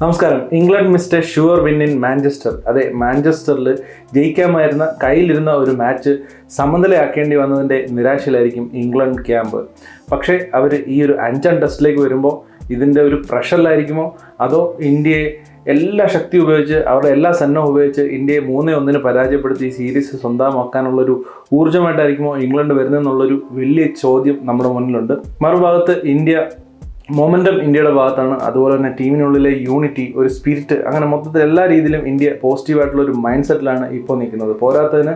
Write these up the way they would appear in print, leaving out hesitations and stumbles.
നമസ്കാരം. England mister sure win in Manchester. അതെ, മാഞ്ചസ്റ്ററിൽ ജയിക്കാമായിരുന്ന കയ്യിലിരുന്ന ഒരു മാച്ച് സമനിലയാക്കേണ്ടി വന്നതിൻ്റെ നിരാശയിലായിരിക്കും ഇംഗ്ലണ്ട് ക്യാമ്പ്. പക്ഷേ അവർ ഈ ഒരു 5ാം ടെസ്റ്റിലേക്ക് വരുമ്പോൾ ഇതിൻ്റെ ഒരു പ്രഷറിലായിരിക്കുമോ, അതോ ഇന്ത്യയെ എല്ലാ ശക്തി ഉപയോഗിച്ച് അവരുടെ എല്ലാ സന്നവും ഉപയോഗിച്ച് ഇന്ത്യയെ 3-1 പരാജയപ്പെടുത്തി ഈ സീരീസ് സ്വന്തമാക്കാനുള്ളൊരു ഊർജ്ജമായിട്ടായിരിക്കുമോ ഇംഗ്ലണ്ട് വരുന്നതെന്നുള്ളൊരു വലിയ ചോദ്യം നമ്മുടെ മുന്നിലുണ്ട്. മറുഭാഗത്ത് ഇന്ത്യയുടെ ഭാഗത്താണ്. അതുപോലെ തന്നെ ടീമിനുള്ളിലെ യൂണിറ്റി, ഒരു സ്പിരിറ്റ്, അങ്ങനെ മൊത്തത്തിൽ എല്ലാ രീതിയിലും ഇന്ത്യ പോസിറ്റീവായിട്ടുള്ള ഒരു മൈൻഡ് സെറ്റിലാണ് ഇപ്പോൾ നിൽക്കുന്നത്. പോരാത്തതിന്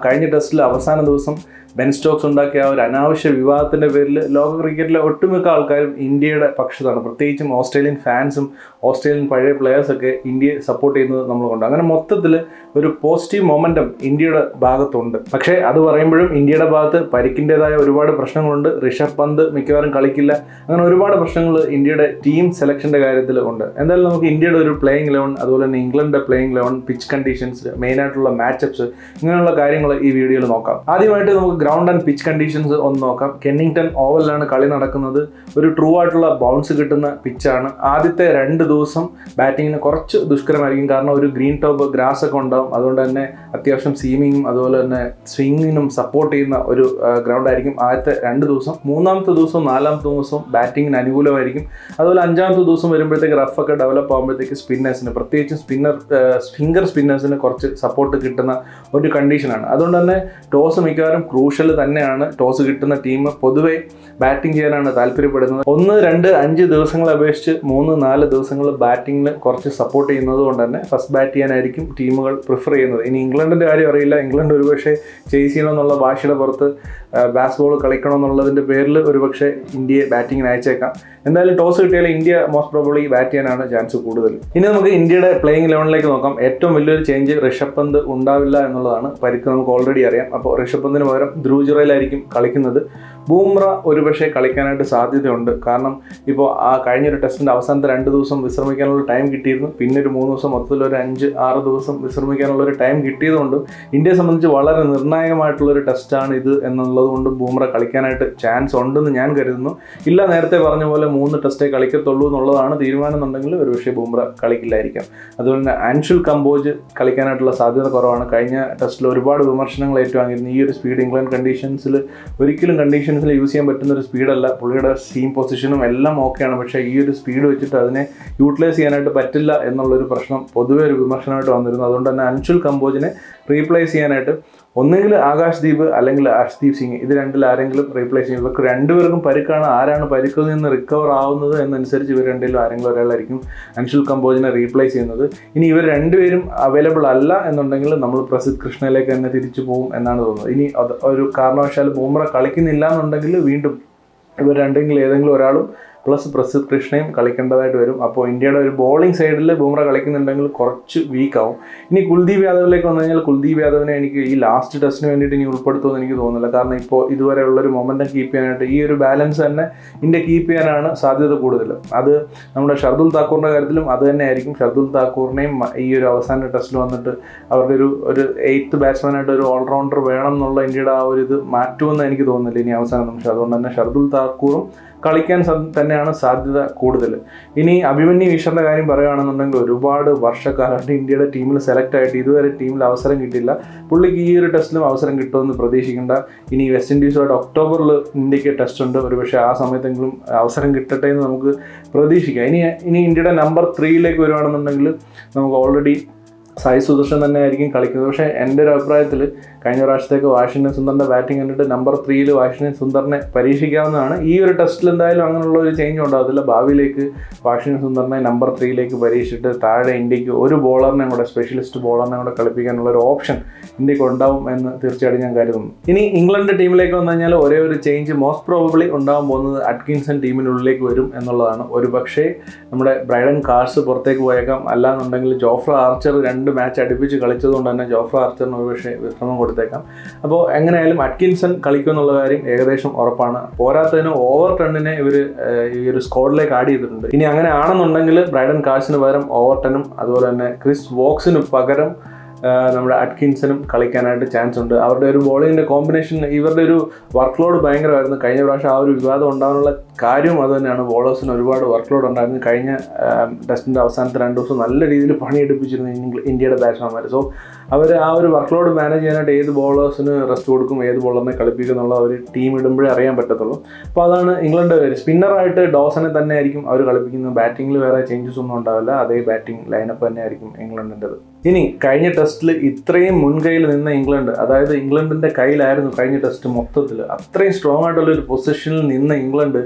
കഴിഞ്ഞ ടെസ്റ്റിൽ അവസാന ദിവസം ബെൻ സ്റ്റോക്സ് ഉണ്ടാക്കിയ ഒരു അനാവശ്യ വിവാദത്തിൻ്റെ പേരിൽ ലോക ക്രിക്കറ്റിലെ ഒട്ടുമിക്ക ആൾക്കാരും ഇന്ത്യയുടെ പക്ഷത്താണ്. പ്രത്യേകിച്ചും ഓസ്ട്രേലിയൻ ഫാൻസും ഓസ്ട്രേലിയൻ പഴയ പ്ലെയേഴ്സൊക്കെ ഇന്ത്യയെ സപ്പോർട്ട് ചെയ്യുന്നത് നമ്മൾ കണ്ടു. അങ്ങനെ മൊത്തത്തിൽ ഒരു പോസിറ്റീവ് മൊമെൻറ്റം ഇന്ത്യയുടെ ഭാഗത്തുണ്ട്. പക്ഷേ അത് പറയുമ്പോഴും ഇന്ത്യയുടെ ഭാഗത്ത് പരിക്കിൻ്റെതായ ഒരുപാട് പ്രശ്നങ്ങളുണ്ട്. ഋഷഭ് പന്ത് മിക്കവാറും കളിക്കില്ല. അങ്ങനെ ഒരുപാട് പ്രശ്നങ്ങൾ ഇന്ത്യയുടെ ടീം സെലക്ഷൻ്റെ കാര്യത്തിൽ ഉണ്ട്. എന്തായാലും നമുക്ക് ഇന്ത്യയുടെ ഒരു പ്ലേയിങ് 11, അതുപോലെ തന്നെ ഇംഗ്ലണ്ടിൻ്റെ പ്ലേയിങ് 11, പിച്ച് കണ്ടീഷൻസ്, മെയിനായിട്ടുള്ള മാച്ചപ്സ്, ഇങ്ങനെയുള്ള കാര്യങ്ങൾ ഈ വീഡിയോയിൽ നോക്കാം. ആദ്യമായിട്ട് നമുക്ക് ഗ്രൗണ്ട് ആൻഡ് പിച്ച് കണ്ടീഷൻസ് ഒന്ന് നോക്കാം. കെന്നിങ്ടൺ ഓവലിലാണ് കളി നടക്കുന്നത്. ഒരു ട്രൂ ആയിട്ടുള്ള ബൗൺസ് കിട്ടുന്ന പിച്ചാണ്. ആദ്യത്തെ 2 ദിവസം ബാറ്റിങ്ങിന് കുറച്ച് ദുഷ്കരമായിരിക്കും. കാരണം ഒരു ഗ്രീൻ ടോപ്പ് ഗ്രാസ് ഒക്കെ ഉണ്ടാവും. അതുകൊണ്ട് തന്നെ അത്യാവശ്യം സീമിങ്ങും അതുപോലെ തന്നെ സ്വിങ്ങിനും സപ്പോർട്ട് ചെയ്യുന്ന ഒരു ഗ്രൗണ്ട് ആയിരിക്കും ആദ്യത്തെ 2 ദിവസം. 3ാമത്തെ ദിവസവും 4ാമത്തെ ദിവസവും ബാറ്റിങ്ങിന് അനുകൂലമായിരിക്കും. അതുപോലെ 5ാമത്തെ ദിവസം വരുമ്പോഴത്തേക്ക് റഫൊക്കെ ഡെവലപ്പ് ആകുമ്പോഴത്തേക്ക് സ്പിന്നേഴ്സിന്, പ്രത്യേകിച്ചും ഫിംഗർ സ്പിന്നേഴ്സിന് കുറച്ച് സപ്പോർട്ട് കിട്ടുന്ന ഒരു കണ്ടീഷനാണ്. അതുകൊണ്ട് തന്നെ ടോസ് മിക്കവാറും ക്രൂഷ്യൽ തന്നെയാണ്. ടോസ് കിട്ടുന്ന ടീം പൊതുവെ ബാറ്റിംഗ് ചെയ്യാനാണ് താല്പര്യപ്പെടുന്നത്. 1, 2, 5 ദിവസങ്ങളെ അപേക്ഷിച്ച് 3, 4 ദിവസങ്ങൾ ബാറ്റിങ്ങിന് കുറച്ച് സപ്പോർട്ട് ചെയ്യുന്നത് കൊണ്ട് തന്നെ ഫസ്റ്റ് ബാറ്റ് ചെയ്യാനായിരിക്കും ടീമുകൾ പ്രിഫർ ചെയ്യുന്നത്. ഇനി ഇംഗ്ലണ്ടിൻ്റെ കാര്യം അറിയില്ല. ഇംഗ്ലണ്ട് ഒരുപക്ഷെ ചേസ് ചെയ്യണമെന്നുള്ള വാശിയുടെ പുറത്ത് ബാസ്ബോൾ കളിക്കണമെന്നുള്ളതിൻ്റെ പേരിൽ ഒരുപക്ഷെ ഇന്ത്യയെ ബാറ്റിങ്ങിന് അയച്ചേക്കാം. എന്തായാലും ടോസ് കിട്ടിയാൽ ഇന്ത്യ മോസ്റ്റ് പ്രോബബ്ലി ബാറ്റ് ചെയ്യാനാണ് ചാൻസ് കൂടുതൽ. ഇനി നമുക്ക് ഇന്ത്യയുടെ പ്ലേയിങ് 11ലേക്ക് നോക്കാം. ഏറ്റവും വലിയൊരു ചേഞ്ച് ഋഷഭ് പന്ത് ഉണ്ടാവില്ല എന്നുള്ളതാണ്. പരിക്ക് നമുക്ക് ഓൾറെഡി അറിയാം. അപ്പോൾ ഋഷഭ് പന്തിന് പകരം ധ്രുവ് ജുറേലായിരിക്കും കളിക്കുന്നത്. ബൂംറ ഒരുപക്ഷെ കളിക്കാനായിട്ട് സാധ്യതയുണ്ട്. കാരണം ഇപ്പോൾ കഴിഞ്ഞൊരു ടെസ്റ്റിൻ്റെ അവസാനത്തെ 2 ദിവസം വിശ്രമിക്കാനുള്ള ടൈം കിട്ടിയിരുന്നു. പിന്നെ ഒരു 3 ദിവസം, മൊത്തത്തിൽ ഒരു 5-6 ദിവസം വിശ്രമിക്കാനുള്ള ഒരു ടൈം കിട്ടിയതുകൊണ്ട് ഇന്ത്യയെ സംബന്ധിച്ച് വളരെ നിർണായകമായിട്ടുള്ളൊരു ടെസ്റ്റാണ് ഇത് എന്നുള്ളത് കൊണ്ട് ബൂംറ കളിക്കാനായിട്ട് ചാൻസ് ഉണ്ടെന്ന് ഞാൻ കരുതുന്നു. ഇല്ല, നേരത്തെ പറഞ്ഞ പോലെ 3 ടെസ്റ്റേ കളിക്കത്തുള്ളൂ എന്നുള്ളതാണ് തീരുമാനം എന്നുണ്ടെങ്കിൽ ഒരുപക്ഷെ ബൂംറ കളിക്കില്ലായിരിക്കാം. അതുപോലെ തന്നെ അൻഷുൽ കംബോജ് കളിക്കാനായിട്ടുള്ള സാധ്യത കുറവാണ്. കഴിഞ്ഞ ടെസ്റ്റിൽ ഒരുപാട് വിമർശനങ്ങൾ ഏറ്റുവാങ്ങിയിരുന്നു. ഈ ഒരു സ്പീഡ് ഇംഗ്ലണ്ട് കണ്ടീഷൻസിൽ ഒരിക്കലും യൂസ് ചെയ്യാൻ പറ്റുന്ന ഒരു സ്പീഡല്ല. പുള്ളിയുടെ സീം പൊസിഷനും എല്ലാം ഓക്കെയാണ്. പക്ഷേ ഈ ഒരു സ്പീഡ് വെച്ചിട്ട് അതിനെ യൂട്ടിലൈസ് ചെയ്യാനായിട്ട് പറ്റില്ല എന്നുള്ളൊരു പ്രശ്നം പൊതുവെ ഒരു വിമർശനമായിട്ട് വന്നിരുന്നു. അതുകൊണ്ട് തന്നെ അൻഷുൽ കംബോജിനെ റീപ്ലേസ് ചെയ്യാനായിട്ട് ഒന്നെങ്കിൽ ആകാശ്ദീപ് അല്ലെങ്കിൽ അർഷ്ദീപ് സിംഗ്, ഇത് രണ്ടിൽ ആരെങ്കിലും റീപ്ലേസ് ചെയ്യും. ഇവർക്ക് രണ്ടുപേർക്കും പരിക്കാണ്. ആരാണ് പരിക്കിൽ നിന്ന് റിക്കവർ ആവുന്നത് എന്നനുസരിച്ച് ഇവർ രണ്ടിലും ആരെങ്കിലും ഒരാളായിരിക്കും അൻഷുൽ കംബോജിനെ റീപ്ലേസ് ചെയ്യുന്നത്. ഇനി ഇവർ രണ്ടുപേരും അവൈലബിൾ അല്ല എന്നുണ്ടെങ്കിൽ നമ്മൾ പ്രസിദ്ധ് കൃഷ്ണയിലേക്ക് തന്നെ തിരിച്ചു പോകും എന്നാണ് തോന്നുന്നത്. ഇനി ഒരു കാരണവശാൽ ബൂംറ കളിക്കുന്നില്ല എന്നുണ്ടെങ്കിൽ വീണ്ടും ഇവർ രണ്ടെങ്കിലും ഏതെങ്കിലും ഒരാളും പ്ലസ് പ്രസിദ്ധ് കൃഷ്ണയും കളിക്കേണ്ടതായിട്ട് വരും. അപ്പോൾ ഇന്ത്യയുടെ ഒരു ബോളിംഗ് സൈഡിൽ ബൂംറ കളിക്കുന്നുണ്ടെങ്കിൽ കുറച്ച് വീക്കാവും. ഇനി കുൽദീപ് യാദവിലേക്ക് വന്നു കഴിഞ്ഞാൽ കുൽദീപ് യാദവിനെ എനിക്ക് ഈ ലാസ്റ്റ് ടെസ്റ്റിന് വേണ്ടിയിട്ട് ഇനി ഉൾപ്പെടുത്തുമെന്ന് എനിക്ക് തോന്നുന്നില്ല. കാരണം ഇപ്പോൾ ഇതുവരെ ഉള്ളൊരു മൊമെൻറ്റം കീപ്പ് ചെയ്യാനായിട്ട് ഈ ഒരു ബാലൻസ് തന്നെ ഇന്ത്യ കീപ്പ് ചെയ്യാനാണ് സാധ്യത കൂടുതൽ. അത് നമ്മുടെ ഷർദുൽ താക്കൂറിൻ്റെ കാര്യത്തിലും അത് തന്നെ ആയിരിക്കും. ഷർദുൽ താക്കൂറിനെയും ഈ ഒരു അവസാന ടെസ്റ്റിൽ വന്നിട്ട് അവരുടെ ഒരു 8th ബാറ്റ്സ്മാനായിട്ട് ഒരു ഓൾറൗണ്ടർ വേണം എന്നുള്ള ഇന്ത്യയുടെ ആ ഒരു ഇത് മാറ്റുമെന്ന് എനിക്ക് തോന്നുന്നില്ല ഇനി അവസാന നിമിഷം. അതുകൊണ്ട് തന്നെ ഷർദുൽ താക്കൂറും കളിക്കാൻ തന്നെയാണ് സാധ്യത കൂടുതൽ. ഇനി അഭിമന്യു ഈശ്വറിൻ്റെ കാര്യം പറയുകയാണെന്നുണ്ടെങ്കിൽ ഒരുപാട് വർഷക്കാലമായിട്ട് ഇന്ത്യയുടെ ടീമിൽ സെലക്ട് ആയിട്ട് ഇതുവരെ ടീമിൽ അവസരം കിട്ടിയില്ല. പുള്ളിക്ക് ഈ ഒരു ടെസ്റ്റിലും അവസരം കിട്ടുമെന്ന് പ്രതീക്ഷിക്കേണ്ട. ഇനി വെസ്റ്റ് ഇൻഡീസുമായിട്ട് ഒക്ടോബറിൽ ഇന്ത്യക്ക് ടെസ്റ്റ് ഉണ്ട്. ഒരുപക്ഷെ ആ സമയത്തെങ്കിലും അവസരം കിട്ടട്ടെ എന്ന് നമുക്ക് പ്രതീക്ഷിക്കാം. ഇനി ഇന്ത്യയുടെ നമ്പർ 3യിലേക്ക് വരുവാണെന്നുണ്ടെങ്കിൽ നമുക്ക് ഓൾറെഡി സായി സുദർശൻ തന്നെ ആയിരിക്കും കളിക്കുന്നത്. പക്ഷേ എൻ്റെ ഒരു അഭിപ്രായത്തിൽ കഴിഞ്ഞ പ്രാവശ്യത്തേക്ക് വാഷിംഗ്ടൺ സുന്ദറിൻ്റെ ബാറ്റിംഗ് കണ്ടിട്ട് നമ്പർ 3യിൽ വാഷിംഗ്ടൺ സുന്ദറിനെ പരീക്ഷിക്കാവുന്നതാണ്. ഈ ഒരു ടെസ്റ്റിൽ എന്തായാലും അങ്ങനെയുള്ള ഒരു ചേഞ്ച് ഉണ്ടാകത്തില്ല. ഭാവിയിലേക്ക് വാഷിംഗ്ടൺ സുന്ദറിനെ നമ്പർ 3യിലേക്ക് പരീക്ഷിച്ചിട്ട് താഴെ ഇന്ത്യക്ക് ഒരു ബോളറിനെ കൂടെ, സ്പെഷ്യലിസ്റ്റ് ബോളറിനെ കൂടെ കളിപ്പിക്കാനുള്ള ഒരു ഓപ്ഷൻ ഇന്ത്യക്ക് ഉണ്ടാവും എന്ന് തീർച്ചയായിട്ടും ഞാൻ കരുതുന്നു. ഇനി ഇംഗ്ലണ്ട് ടീമിലേക്ക് വന്നു കഴിഞ്ഞാൽ ഒരേ ഒരു ചേഞ്ച് മോസ്റ്റ് പ്രോബബ്ലി ഉണ്ടാകാൻ പോകുന്നത് അറ്റ്കിൻസൺ ടീമിനുള്ളിലേക്ക് വരും എന്നുള്ളതാണ്. ഒരു പക്ഷേ നമ്മുടെ ബ്രൈഡൻ കാർസ് പുറത്തേക്ക് പോയേക്കാം. അല്ലാന്നുണ്ടെങ്കിൽ ജോഫ്ര ആർച്ചർ 2 മാച്ച് അടുപ്പിച്ച് കളിച്ചതുകൊണ്ട് തന്നെ ജോഫ്ര ആർച്ചറിന് ഒരുപക്ഷെ വിശ്രമം കൊടുത്തേക്കാം. അപ്പോൾ എങ്ങനെയായാലും അറ്റ്കിൻസൺ കളിക്കുമെന്നുള്ള കാര്യം ഏകദേശം ഉറപ്പാണ്. പോരാത്തതിന് ഓവർടണിനെ ഇവർ ഈ ഒരു സ്ക്വാഡിലേക്ക് ആഡ് ചെയ്തിട്ടുണ്ട്. ഇനി അങ്ങനെ ആണെന്നുണ്ടെങ്കിൽ ബ്രൈഡൻ കാർസിന് പകരം ഓവർടണും അതുപോലെ തന്നെ ക്രിസ് വോക്സിന് പകരം നമ്മുടെ അറ്റ്കിൻസനും കളിക്കാനായിട്ട് ചാൻസ് ഉണ്ട്. അവരുടെ ഒരു ബോളിങ്ങിൻ്റെ കോമ്പിനേഷൻ, ഇവരുടെ ഒരു വർക്ക് ലോഡ് ഭയങ്കരമായിരുന്നു. കഴിഞ്ഞ പ്രാവശ്യം ആ ഒരു വിവാദം ഉണ്ടാകാനുള്ള കാര്യവും അതുതന്നെയാണ്. ബോളേഴ്സിന് ഒരുപാട് വർക്ക് ലോഡ് ഉണ്ടായിരുന്നു. കഴിഞ്ഞ ടെസ്റ്റിൻ്റെ അവസാനത്തെ 2 ദിവസം നല്ല രീതിയിൽ പണിയെടുപ്പിച്ചിരുന്നു ഇന്ത്യയുടെ ബാറ്റ്സ്മാൻമാർ. സോ അവർ ആ ഒരു വർക്ക് ലോഡ് മാനേജ് ചെയ്യാനായിട്ട് ഏത് ബോളേഴ്സിന് റെസ്റ്റ് കൊടുക്കും, ഏത് ബോളറിനെ കളിപ്പിക്കും എന്നുള്ള ഒരു ടീം ഇടുമ്പോഴേ അറിയാൻ പറ്റത്തുള്ളൂ. അപ്പോൾ അതാണ് ഇംഗ്ലണ്ട് സ്പിന്നറായിട്ട് ഡോസനെ തന്നെ ആയിരിക്കും അവർ കളിപ്പിക്കുന്നത്. ബാറ്റിങ്ങിൽ വേറെ ചേഞ്ചസ് ഒന്നും ഉണ്ടാവില്ല, അതേ ബാറ്റിംഗ് ലൈനപ്പ് തന്നെ ആയിരിക്കും ഇംഗ്ലണ്ടിൻ്റെത്. ഇനി കഴിഞ്ഞ ടെസ്റ്റിൽ ഇത്രയും മുൻകൈയിൽ നിന്ന ഇംഗ്ലണ്ട്, അതായത് ഇംഗ്ലണ്ടിൻ്റെ കയ്യിലായിരുന്നു കഴിഞ്ഞ ടെസ്റ്റ് മൊത്തത്തിൽ, അത്രയും സ്ട്രോങ് ആയിട്ടുള്ളൊരു പൊസിഷനിൽ നിന്ന ഇംഗ്ലണ്ട്,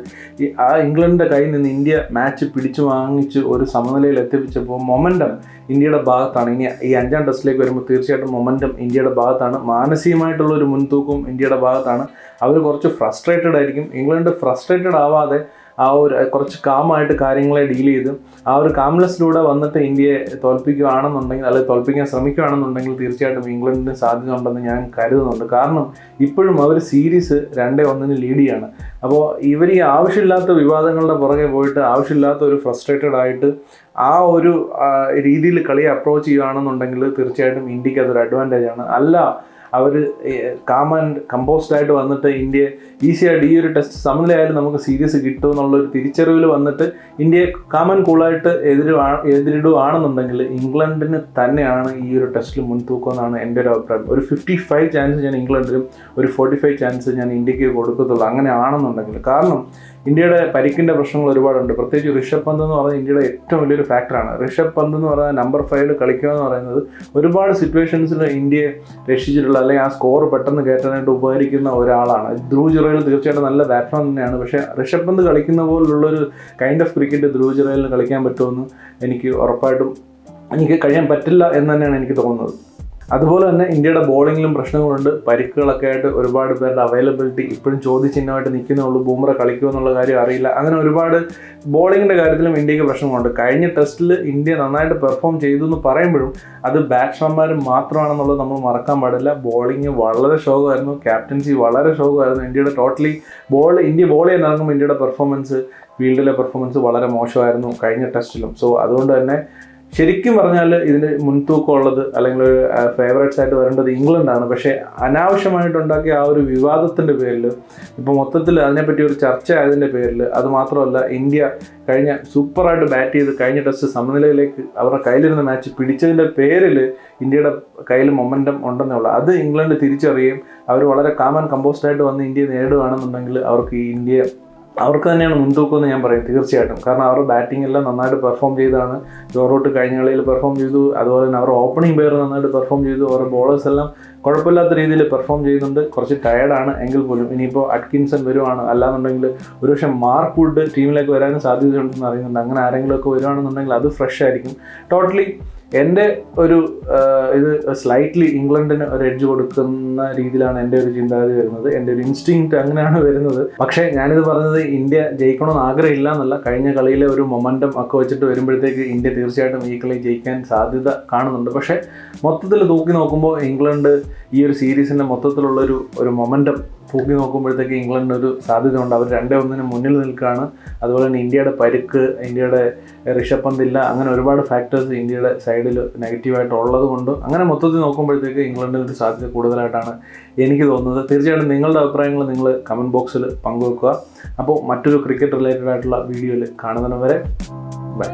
ആ ഇംഗ്ലണ്ടിൻ്റെ കയ്യിൽ നിന്ന് ഇന്ത്യ മാച്ച് പിടിച്ചു വാങ്ങിച്ച് ഒരു സമനിലയിൽ എത്തിപ്പിച്ചപ്പോൾ മൊമെൻറ്റം ഇന്ത്യയുടെ ഭാഗത്താണ്. ഇനി ഈ 5ാം ടെസ്റ്റിലേക്ക് വരുമ്പോൾ തീർച്ചയായിട്ടും മൊമെൻറ്റം ഇന്ത്യയുടെ ഭാഗത്താണ്. മാനസികമായിട്ടുള്ളൊരു മുൻതൂക്കം ഇന്ത്യയുടെ ഭാഗത്താണ്. അവർ കുറച്ച് ഫ്രസ്ട്രേറ്റഡ് ആയിരിക്കും. ഇംഗ്ലണ്ട് ഫ്രസ്ട്രേറ്റഡ് ആവാതെ ആ ഒരു കുറച്ച് കാമായിട്ട് കാര്യങ്ങളെ ഡീൽ ചെയ്ത് ആ ഒരു കാംനെസ്സിലൂടെ വന്നിട്ട് ഇന്ത്യയെ തോൽപ്പിക്കുകയാണെന്നുണ്ടെങ്കിൽ, അല്ലെങ്കിൽ തോൽപ്പിക്കാൻ ശ്രമിക്കുകയാണെന്നുണ്ടെങ്കിൽ തീർച്ചയായിട്ടും ഇംഗ്ലണ്ടിന് സാധ്യത ഉണ്ടെന്ന് ഞാൻ കരുതുന്നുണ്ട്. കാരണം ഇപ്പോഴും അവർ സീരീസ് 2-1 ലീഡ് ചെയ്യാണ്. അപ്പോൾ ഇവർ ഈ ആവശ്യമില്ലാത്ത വിവാദങ്ങളുടെ പുറകെ പോയിട്ട് ആവശ്യമില്ലാത്ത ഒരു ഫ്രസ്ട്രേറ്റഡ് ആയിട്ട് ആ ഒരു രീതിയിൽ കളിയെ അപ്രോച്ച് ചെയ്യുകയാണെന്നുണ്ടെങ്കിൽ തീർച്ചയായിട്ടും ഇന്ത്യക്ക് അതൊരു അഡ്വാൻറ്റേജ് ആണ്. അല്ല, അവർ കാം ആൻഡ് കമ്പോസ്ഡ് ആയിട്ട് വന്നിട്ട് ഇന്ത്യയെ ഈസിയായിട്ട് ഈ ഒരു ടെസ്റ്റ് സമനിലയായാലും നമുക്ക് സീരീസ് കിട്ടും എന്നുള്ളൊരു തിരിച്ചറിവിൽ വന്നിട്ട് ഇന്ത്യയെ കാം ആൻഡ് കൂളായിട്ട് എതിരിടുകയാണെന്നുണ്ടെങ്കിൽ ഇംഗ്ലണ്ടിന് തന്നെയാണ് ഈ ഒരു ടെസ്റ്റിൽ മുൻതൂക്കം എന്നാണ് എൻ്റെ ഒരു അഭിപ്രായം. ഒരു 55 ചാൻസ് ഞാൻ ഇംഗ്ലണ്ടിലും ഒരു 45 ചാൻസ് ഞാൻ ഇന്ത്യക്ക് കൊടുക്കത്തുള്ളൂ അങ്ങനെ ആണെന്നുണ്ടെങ്കിൽ. കാരണം ഇന്ത്യയുടെ പരിക്കിൻ്റെ പ്രശ്നങ്ങൾ ഒരുപാടുണ്ട്. പ്രത്യേകിച്ച് ഋഷഭ് പന്ത് എന്ന് പറയുന്നത് ഇന്ത്യയുടെ ഏറ്റവും വലിയൊരു ഫാക്ടറാണ്. ഋഷഭ് പന്ത് എന്ന് പറയുന്നത് നമ്പർ 5 കളിക്കുക എന്ന് പറയുന്നത് ഒരുപാട് സിറ്റുവേഷൻസിൽ ഇന്ത്യയെ രക്ഷിച്ചിട്ടുള്ള, അല്ലെങ്കിൽ ആ സ്കോർ പെട്ടെന്ന് കയറ്റാനായിട്ട് ഉപകരിക്കുന്ന ഒരാളാണ്. ധ്രുവ് ജുറേൽ തീർച്ചയായിട്ടും നല്ല ബാറ്റ്സ്മാൻ തന്നെയാണ്. പക്ഷേ ഋഷഭ് പന്ത് കളിക്കുന്ന പോലുള്ളൊരു കൈൻഡ് ഓഫ് ക്രിക്കറ്റ് ധ്രുവ് ജുറേലിന് കളിക്കാൻ പറ്റുമെന്ന് എനിക്ക് കഴിയാൻ പറ്റില്ല എന്ന് തന്നെയാണ് എനിക്ക് തോന്നുന്നത്. അതുപോലെ തന്നെ ഇന്ത്യയുടെ ബോളിങ്ങിലും പ്രശ്നങ്ങളുണ്ട്. പരിക്കുകളൊക്കെ ആയിട്ട് ഒരുപാട് പേരുടെ അവൈലബിലിറ്റി ഇപ്പോഴും ചോദ്യചിഹ്നമായിട്ട് നിൽക്കുന്നുള്ളൂ. ബൂമ്ര കളിക്കുമോ എന്നുള്ള കാര്യം അറിയില്ല. അങ്ങനെ ഒരുപാട് ബോളിങ്ങിൻ്റെ കാര്യത്തിലും ഇന്ത്യക്ക് പ്രശ്നങ്ങളുണ്ട്. കഴിഞ്ഞ ടെസ്റ്റിൽ ഇന്ത്യ നന്നായിട്ട് പെർഫോം ചെയ്തു എന്ന് പറയുമ്പോഴും അത് ബാറ്റ്സ്മാൻമാർ മാത്രമാണെന്നുള്ളത് നമ്മൾ മറക്കാൻ പാടില്ല. ബോളിങ് വളരെ ശോകമായിരുന്നു, ക്യാപ്റ്റൻസി വളരെ ശോകമായിരുന്നു. ഇന്ത്യയുടെ ഇന്ത്യ ബോൾ ചെയ്യാൻ ഇറങ്ങുമ്പോൾ ഇന്ത്യയുടെ ഫീൽഡിലെ പെർഫോമൻസ് വളരെ മോശമായിരുന്നു കഴിഞ്ഞ ടെസ്റ്റിലും. സോ അതുകൊണ്ട് തന്നെ ശരിക്കും പറഞ്ഞാൽ ഇതിന് മുൻതൂക്കമുള്ളത് അല്ലെങ്കിൽ ഒരു ഫേവറേറ്റ്സ് ആയിട്ട് വരേണ്ടത് ഇംഗ്ലണ്ടാണ്. പക്ഷേ അനാവശ്യമായിട്ടുണ്ടാക്കിയ ആ ഒരു വിവാദത്തിൻ്റെ പേരിൽ, ഇപ്പോൾ മൊത്തത്തിൽ അതിനെപ്പറ്റി ഒരു ചർച്ച ആയതിൻ്റെ പേരിൽ, അതുമാത്രമല്ല ഇന്ത്യ കഴിഞ്ഞ സൂപ്പറായിട്ട് ബാറ്റ് ചെയ്ത് കഴിഞ്ഞ ടെസ്റ്റ് സമനിലയിലേക്ക് അവരുടെ കയ്യിലിരുന്ന മാച്ച് പിടിച്ചതിൻ്റെ പേരിൽ ഇന്ത്യയുടെ കയ്യിൽ മൊമെൻറ്റം ഉണ്ടെന്നുള്ള അത് ഇംഗ്ലണ്ട് തിരിച്ചറിയുകയും അവർ വളരെ കാം ആൻഡ് കമ്പോസ്ഡ് ആയിട്ട് വന്ന് ഇന്ത്യയെ നേടുകയാണെന്നുണ്ടെങ്കിൽ അവർക്ക് തന്നെയാണ് മുൻതൂക്കം എന്ന് ഞാൻ പറയും തീർച്ചയായിട്ടും. കാരണം അവരുടെ ബാറ്റിംഗ് എല്ലാം നന്നായിട്ട് പെർഫോം ചെയ്താണ്. ജോ റൂട്ട് കഴിഞ്ഞ കളിയിൽ പെർഫോം ചെയ്തു. അതുപോലെ തന്നെ അവരുടെ ഓപ്പണിംഗ് പെയർ നന്നായിട്ട് പെർഫോം ചെയ്തു. അവരുടെ ബോളേഴ്സ് എല്ലാം കുഴപ്പമില്ലാത്ത രീതിയിൽ പെർഫോം ചെയ്യുന്നുണ്ട്. കുറച്ച് ടയർഡാണ് എങ്കിൽ പോലും ഇനിയിപ്പോൾ അറ്റ്കിൻസൺ വരുവാണ്, അല്ലാന്നുണ്ടെങ്കിൽ ഒരുപക്ഷെ മാർക്ക് വുഡ് ടീമിലേക്ക് വരാനും സാധ്യതയുണ്ടെന്ന് അറിയുന്നുണ്ട്. അങ്ങനെ ആരെങ്കിലുമൊക്കെ വരുവാണെന്നുണ്ടെങ്കിൽ അത് ഫ്രഷ് ആയിരിക്കും. ടോട്ടലി എൻ്റെ ഒരു ഇത് സ്ലൈറ്റ്ലി ഇംഗ്ലണ്ടിന് ഒരു എഡ്ജ് കൊടുക്കുന്ന രീതിയിലാണ് എൻ്റെ ഒരു ചിന്താഗതി വരുന്നത്. എൻ്റെ ഒരു ഇൻസ്റ്റിങ്ക്റ്റ് അങ്ങനെയാണ് വരുന്നത്. പക്ഷേ ഞാനിത് പറഞ്ഞത് ഇന്ത്യ ജയിക്കണമെന്ന് ആഗ്രഹമില്ല എന്നല്ല. കഴിഞ്ഞ കളിയിലെ ഒരു മൊമെൻറ്റം ഒക്കെ വെച്ചിട്ട് വരുമ്പോഴത്തേക്ക് ഇന്ത്യ തീർച്ചയായിട്ടും ഈ കളി ജയിക്കാൻ സാധ്യത കാണുന്നുണ്ട്. പക്ഷേ മൊത്തത്തിൽ തൂക്കി നോക്കുമ്പോൾ ഇംഗ്ലണ്ട് ഈ ഒരു സീരീസിൻ്റെ മൊത്തത്തിലുള്ളൊരു മൊമെൻറ്റം തൂക്കി നോക്കുമ്പോഴത്തേക്ക് ഇംഗ്ലണ്ടിന് ഒരു സാധ്യത ഉണ്ട്. അവർ 2-1 മുന്നിൽ നിൽക്കുകയാണ്. അതുപോലെ തന്നെ ഇന്ത്യയുടെ പരിക്ക്, ഇന്ത്യയുടെ ഋഷഭ് പന്ത് ഇല്ല, അങ്ങനെ ഒരുപാട് ഫാക്ടേഴ്സ് ഇന്ത്യയുടെ സൈഡിൽ നെഗറ്റീവായിട്ട് ഉള്ളത് കൊണ്ട് അങ്ങനെ മൊത്തത്തിൽ നോക്കുമ്പോഴത്തേക്ക് ഇംഗ്ലണ്ടിന് ഒരു സാധ്യത കൂടുതലായിട്ടാണ് എനിക്ക് തോന്നുന്നത്. തീർച്ചയായിട്ടും നിങ്ങളുടെ അഭിപ്രായങ്ങൾ നിങ്ങൾ കമൻറ്റ് ബോക്സിൽ പങ്കുവെക്കുക. അപ്പോൾ മറ്റൊരു ക്രിക്കറ്റ് റിലേറ്റഡ് ആയിട്ടുള്ള വീഡിയോയിൽ കാണുന്നതിന് വരെ ബൈ.